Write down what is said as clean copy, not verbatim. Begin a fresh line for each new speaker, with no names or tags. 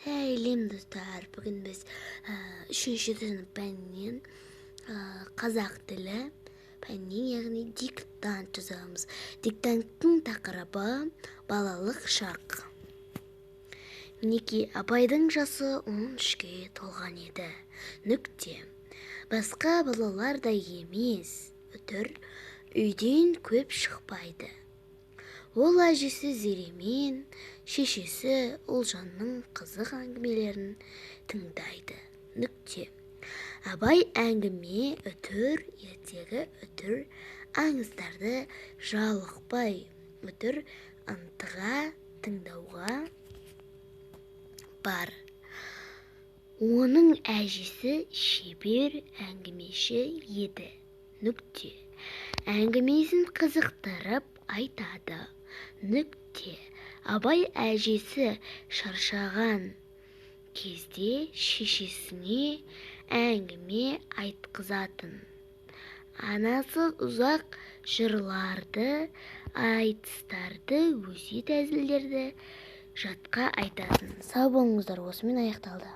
Сәлем достар, бүгін біз үшінші сынып пәнінен қазақ тілі пәнінен, яғни диктант жазамыз. Диктанттың тақырыбы балалық шақ. Мінекей, Абайдың жасы 13-ге толған еді. Нүкте. Басқа балалар да емес, өтір, үйден көп шықпайды. Ол әжесі Зеремен, шешесі Ұлжанның қызық әңгімелерін тыңдайды. Нүкте. Абай әңгіме, үтір, ертегі, үтір, аңыздарды жалықпай, үтір, ынтыға тыңдауға бар. Оның әжесі шебер әңгімеші еді. Нүкте. Әңгімесін қызықтырып айтады. Нүкте. Абай әжесі шаршаған кезде шешесіне әңгіме айтқызатын. Анасы ұзақ жырларды, айтыстарды, өсиет әзілдерді жатқа айтатын. Сау болыңыздар, осымен аяқталды.